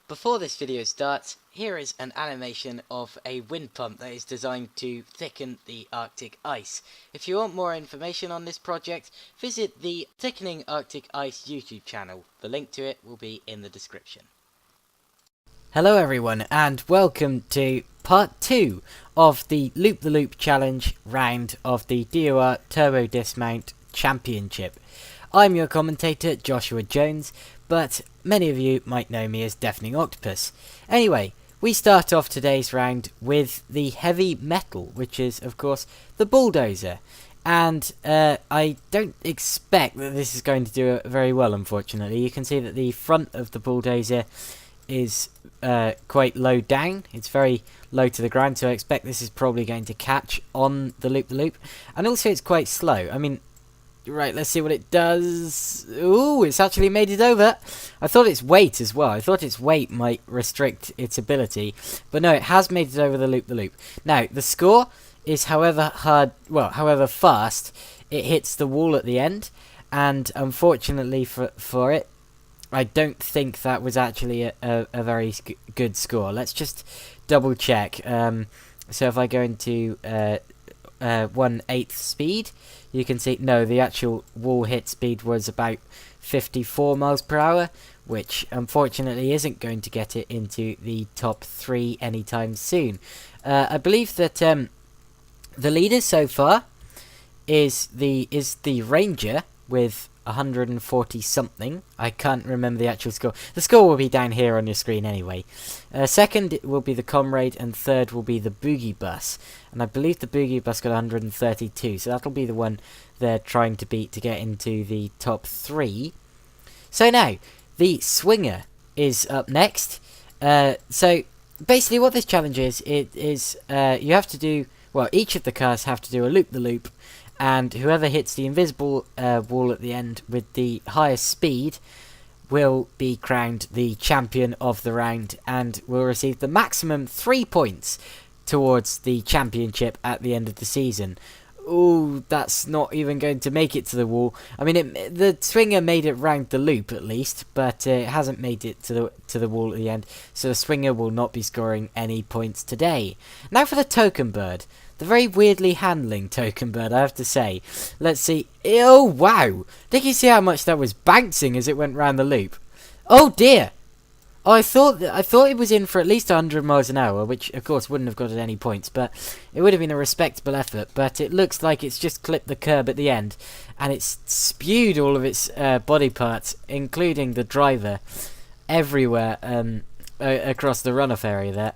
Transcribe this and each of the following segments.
Before this video starts, here is an animation of a wind pump that is designed to thicken the Arctic ice. If you want more information on this project, visit the Thickening Arctic Ice YouTube channel. The link to it will be in the description. Hello everyone and welcome to part 2 of the Loop the Loop challenge round of the DOR Turbo Dismount Championship. I'm your commentator Joshua Jones, but many of you might know me as Deafening Octopus. Anyway, we start off today's round with the heavy metal, which is of course the bulldozer. And I don't expect that this is going to do very well, unfortunately. You can see that the front of the bulldozer is quite low down. It's very low to the ground, so I expect this is probably going to catch on the loop. And also it's quite slow. I mean, right, let's see what it does. Ooh, it's actually made it over. I thought its weight as well. I thought its weight might restrict its ability, but no, it has made it over the loop. Now, the score is however fast it hits the wall at the end, and unfortunately for it, I don't think that was actually a very good score. Let's just double check. So if I go into 1/8 speed, you can see, no, the actual wall hit speed was about 54 miles per hour, which unfortunately isn't going to get it into the top 3 anytime soon. I believe that the leader so far is the Ranger with 140 something. I can't remember the actual score. The score will be down here on your screen anyway. Second will be the Comrade, and third will be the Boogie Bus. And I believe the Boogie Bus got 132, so that'll be the one they're trying to beat to get into the top 3. So now, the Swinger is up next. So basically what this challenge is, you have to do, well, each of the cars have to do a loop-the-loop, and whoever hits the invisible wall at the end with the highest speed will be crowned the champion of the round and will receive the maximum 3 points towards the championship at the end of the season. Ooh, that's not even going to make it to the wall. I mean, the Swinger made it round the loop at least, but it hasn't made it to the wall at the end, so the Swinger will not be scoring any points today. Now for the Token Bird. The very weirdly handling Token Bird, I have to say. Let's see. Oh, wow. Did you see how much that was bouncing as it went round the loop? Oh, dear. Oh, I thought it was in for at least 100 miles an hour, which, of course, wouldn't have got it any points, but it would have been a respectable effort. But it looks like it's just clipped the curb at the end, and it's spewed all of its body parts, including the driver, everywhere across the runoff area there.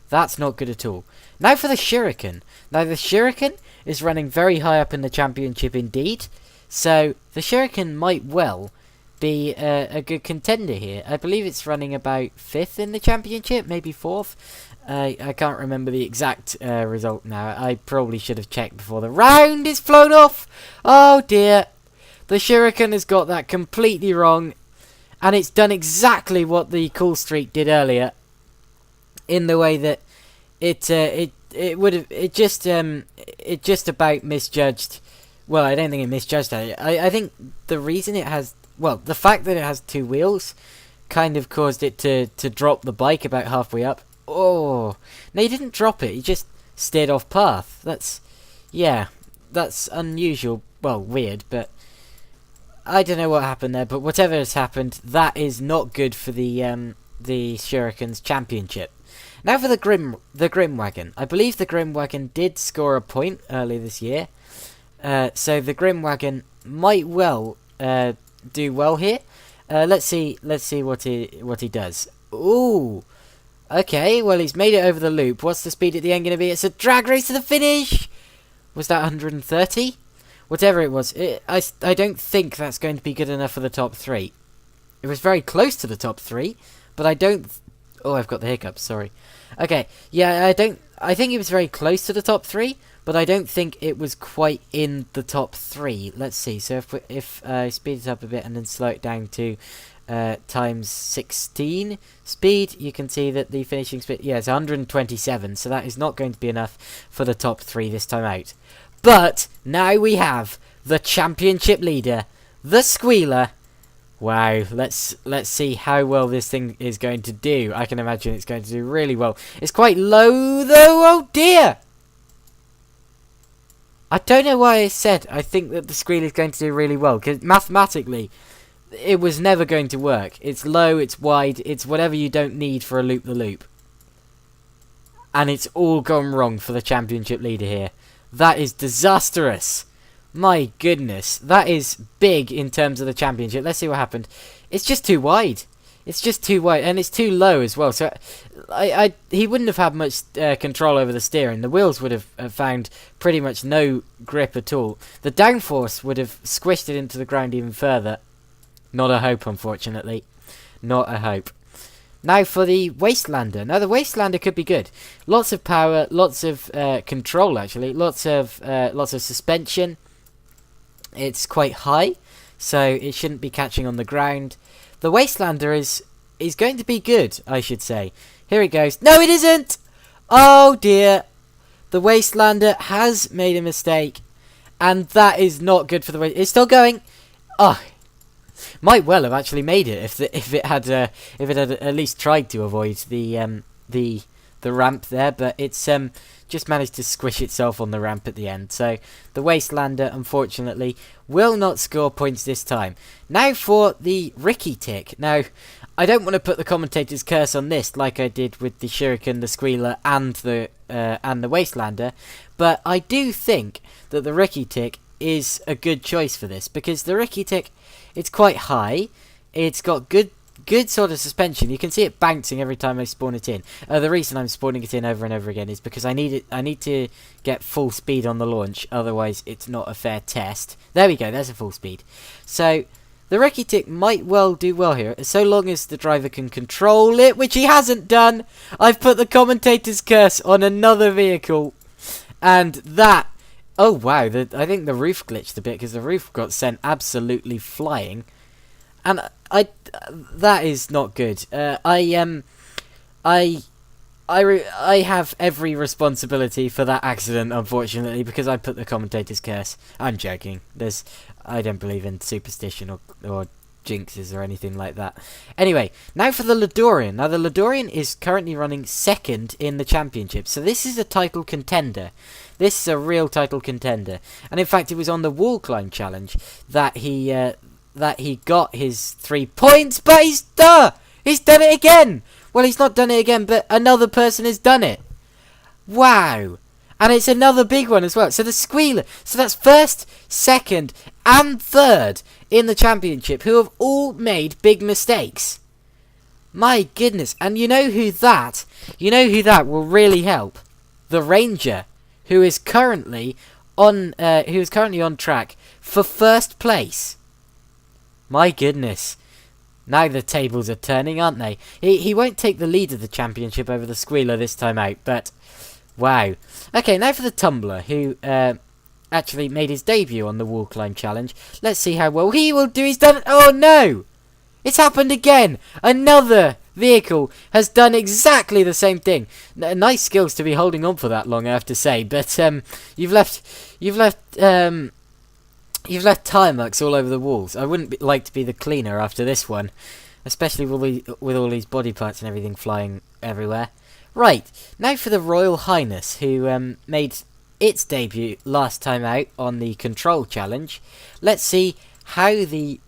That's not good at all. Now for the Shuriken. Now the Shuriken is running very high up in the championship indeed, so the Shuriken might well be a good contender here. I believe it's running about 5th in the championship, maybe 4th. I can't remember the exact result now. I probably should have checked before the round is flown off. Oh dear. The Shuriken has got that completely wrong, and it's done exactly what the Cool Streak did earlier, in the way that it just about misjudged. Well, I don't think it misjudged it. I think the reason it has, well, the fact that it has 2 wheels kind of caused it to drop the bike about halfway up. Oh, no, he didn't drop it. He just steered off path. That's unusual. Well, weird, but I don't know what happened there. But whatever has happened, that is not good for the Shuriken's championship. Now for the Grimwagon. I believe the Grimwagon did score a point earlier this year, so the Grimwagon might well do well here. Let's see what he does. Ooh, okay. Well, he's made it over the loop. What's the speed at the end going to be? It's a drag race to the finish. Was that 130? Whatever it was, I don't think that's going to be good enough for the top 3. It was very close to the top 3, but I don't. Oh, I've got the hiccups, sorry. Okay, yeah, I think it was very close to the top 3, but I don't think it was quite in the top 3. Let's see, so if I speed it up a bit and then slow it down to times 16 speed, you can see that the finishing speed, yeah, it's 127, so that is not going to be enough for the top 3 this time out. But now we have the championship leader, the Squealer, Wow, let's see how well this thing is going to do. I can imagine it's going to do really well. It's quite low though, oh dear! I don't know why I said I think that the squeal is going to do really well, because mathematically, it was never going to work. It's low, it's wide, it's whatever you don't need for a loop-the-loop. And it's all gone wrong for the championship leader here. That is disastrous. My goodness, that is big in terms of the championship. Let's see what happened. It's just too wide. It's just too wide, and it's too low as well. So, he wouldn't have had much control over the steering. The wheels would have found pretty much no grip at all. The downforce would have squished it into the ground even further. Not a hope, unfortunately. Not a hope. Now for the Wastelander. Now the Wastelander could be good. Lots of power, lots of control actually, lots of suspension. It's quite high, so it shouldn't be catching on the ground. The Wastelander is going to be good, I should say. Here it goes. No, it isn't! Oh dear. The Wastelander has made a mistake, and that is not good for the It's still going. Oh, might well have actually made it if it had at least tried to avoid the ramp there, but it's just managed to squish itself on the ramp at the end. So the Wastelander, unfortunately, will not score points this time. Now for the Ricky Tick. Now, I don't want to put the commentator's curse on this like I did with the Shuriken, the Squealer, and the Wastelander, but I do think that the Ricky Tick is a good choice for this, because the Ricky Tick, it's quite high, it's got good sort of suspension. You can see it bouncing every time I spawn it in. The reason I'm spawning it in over and over again is because I need to get full speed on the launch, otherwise it's not a fair test. There we go, there's a full speed. So the Ricky Tick might well do well here, so long as the driver can control it, which he hasn't done. I've put the commentator's curse on another vehicle, and that... Oh wow, I think the roof glitched a bit, because the roof got sent absolutely flying. And that is not good. I have every responsibility for that accident, unfortunately, because I put the commentator's curse. I'm joking. I don't believe in superstition or jinxes or anything like that. Anyway, now for the Ladorian. Now the Ladorian is currently running second in the championship, so this is a title contender. This is a real title contender, and in fact, it was on the wall climb challenge that he got his 3 points, but he's done it again! Well, he's not done it again, but another person has done it. Wow. And it's another big one as well. So the Squealer, so that's first, second, and third in the championship, who have all made big mistakes. My goodness. And you know who that will really help? The Ranger, who is currently on track for first place. My goodness. Now the tables are turning, aren't they? He won't take the lead of the championship over the Squealer this time out, but... Wow. Okay, now for the Tumbler, who actually made his debut on the wall climb challenge. Let's see how well he will do. He's done it. Oh, no! It's happened again! Another vehicle has done exactly the same thing. Nice skills to be holding on for that long, I have to say, but you've left tire marks all over the walls. I wouldn't like to be the cleaner after this one, especially with all these body parts and everything flying everywhere. Right, now for the Royal Highness, who made its debut last time out on the Control Challenge. Let's see how the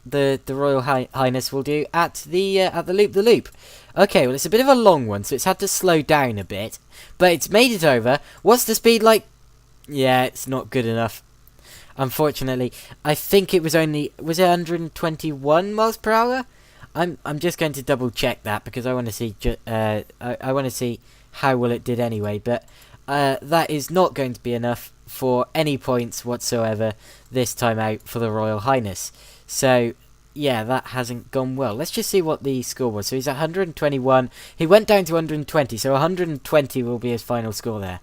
Royal Highness will do at the loop-the-loop. Okay, well, it's a bit of a long one, so it's had to slow down a bit, but it's made it over. What's the speed like? Yeah, it's not good enough. Unfortunately, I think it was it 121 miles per hour? I'm just going to double check that, because I want to see I want to see how well it did anyway, but that is not going to be enough for any points whatsoever this time out for the Royal Highness. So yeah, that hasn't gone well. Let's just see what the score was. So he's at 121. He went down to 120, so 120 will be his final score there.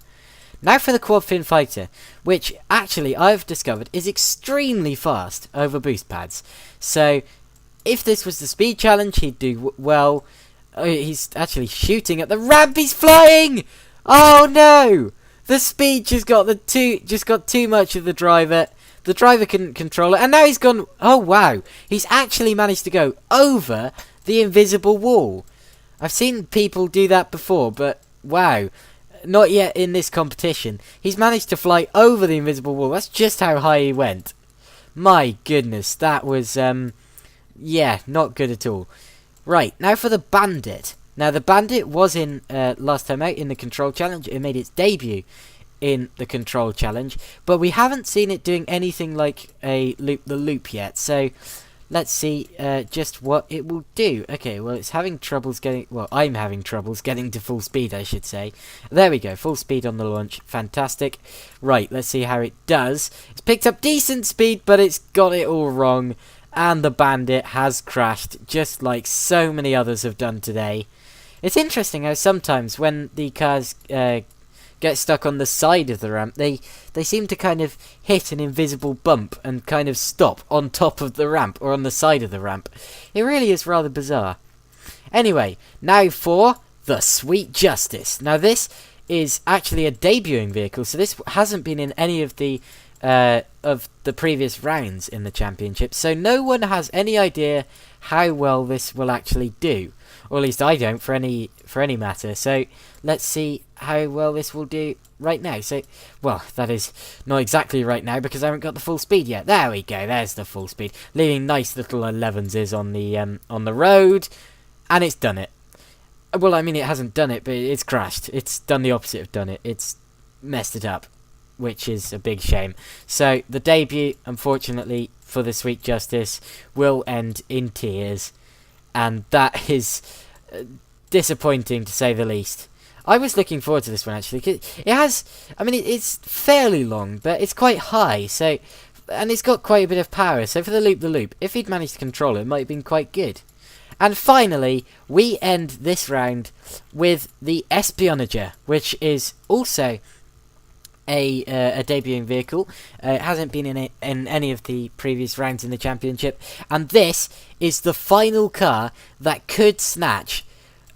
Now for the Quad Fin Fighter, which actually I've discovered is extremely fast over boost pads. So if this was the speed challenge, he'd do well. Oh, he's actually shooting at the ramp. He's flying. Oh no! The speed just got too much of the driver. The driver couldn't control it, and now he's gone... Oh, wow. He's actually managed to go over the invisible wall. I've seen people do that before, but wow. Not yet in this competition. He's managed to fly over the invisible wall. That's just how high he went. My goodness, that was, yeah, not good at all. Right, now for the Bandit. Now, the Bandit was in, last time out, in the Control Challenge. It made its debut in the Control Challenge, but we haven't seen it doing anything like a loop-the-loop yet, so let's see just what it will do. Okay, well, it's having troubles getting... Well, I'm having troubles getting to full speed, I should say. There we go, full speed on the launch. Fantastic. Right, let's see how it does. It's picked up decent speed, but it's got it all wrong, and the Bandit has crashed, just like so many others have done today. It's interesting how sometimes when the cars get stuck on the side of the ramp, they seem to kind of hit an invisible bump and kind of stop on top of the ramp or on the side of the ramp. It really is rather bizarre. Anyway, now for the Sweet Justice. Now this is actually a debuting vehicle, so this hasn't been in any of the previous rounds in the championship, so no one has any idea how well this will actually do. Or at least I don't, for any matter. So let's see how well this will do right now. So, well, that is not exactly right now because I haven't got the full speed yet. There we go. There's the full speed, leaving nice little 11s on the road, and it's done it. Well, I mean, it hasn't done it, but it's crashed. It's done the opposite of done it. It's messed it up, which is a big shame. So the debut, unfortunately, for the Sweet Justice will end in tears. And that is disappointing, to say the least. I was looking forward to this one, actually. 'Cause it has... I mean, it's fairly long, but it's quite high. So, and it's got quite a bit of power. So for the loop-the-loop, if he'd managed to control it, it might have been quite good. And finally, we end this round with the Espionager, which is also a debuting vehicle. It hasn't been in any of the previous rounds in the championship, and this is the final car that could snatch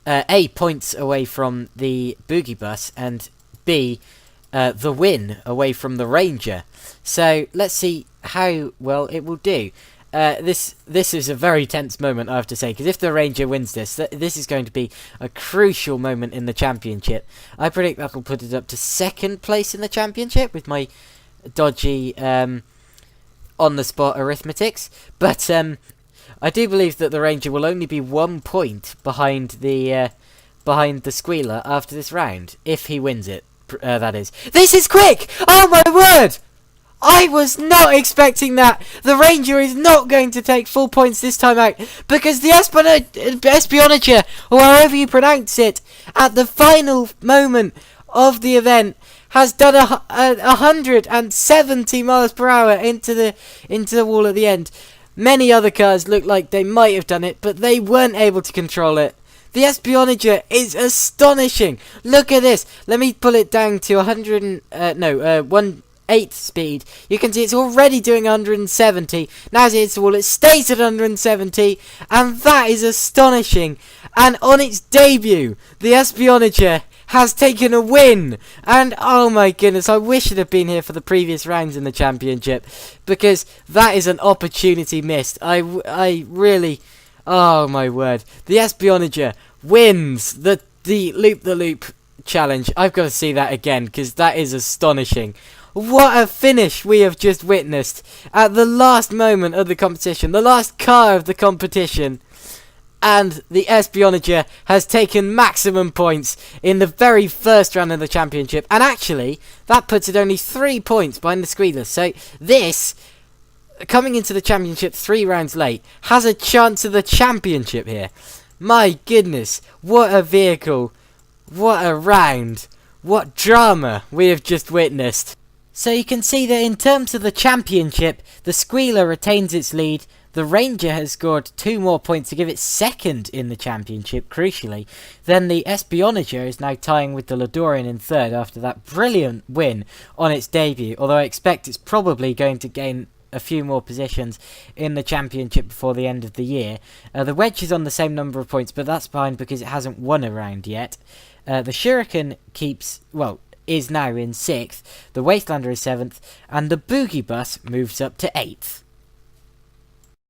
A, points away from the Boogie Bus, and B, the win away from the Ranger. So let's see how well it will do. This is a very tense moment, I have to say, because if the Ranger wins this, this is going to be a crucial moment in the championship. I predict that'll put it up to second place in the championship with my dodgy on-the-spot arithmetics. But I do believe that the Ranger will only be 1 point behind the Squealer after this round, if he wins it. That is. This is quick! Oh my word! I was not expecting that. The Ranger is not going to take full points this time out because the Espionager, or however you pronounce it, at the final moment of the event has done 170 miles per hour into the wall at the end. Many other cars look like they might have done it, but they weren't able to control it. The Espionager is astonishing. Look at this. Let me pull it down to 1/8 speed. You can see it's already doing 170. Now as it hits the wall, it stays at 170, and that is astonishing. And on its debut, the Espionager has taken a win. And oh my goodness, I wish it had been here for the previous rounds in the championship, because that is an opportunity missed. I really, oh my word, the Espionager wins the loop-the-loop challenge. I've got to see that again because that is astonishing. What a finish we have just witnessed at the last moment of the competition, the last car of the competition. And the Espionager has taken maximum points in the very first round of the championship. And actually, that puts it only 3 points behind the Squealer. So this, coming into the championship 3 rounds late, has a chance of the championship here. My goodness, what a vehicle, what a round, what drama we have just witnessed. So you can see that in terms of the championship, the Squealer retains its lead. The Ranger has scored 2 more points to give it second in the championship, crucially. Then the Espionager is now tying with the Ladorian in third after that brilliant win on its debut, although I expect it's probably going to gain a few more positions in the championship before the end of the year. The Wedge is on the same number of points, but that's behind because it hasn't won a round yet. The Shuriken keeps, well, is now in 6th, the Wastelander is 7th, and the Boogie Bus moves up to 8th.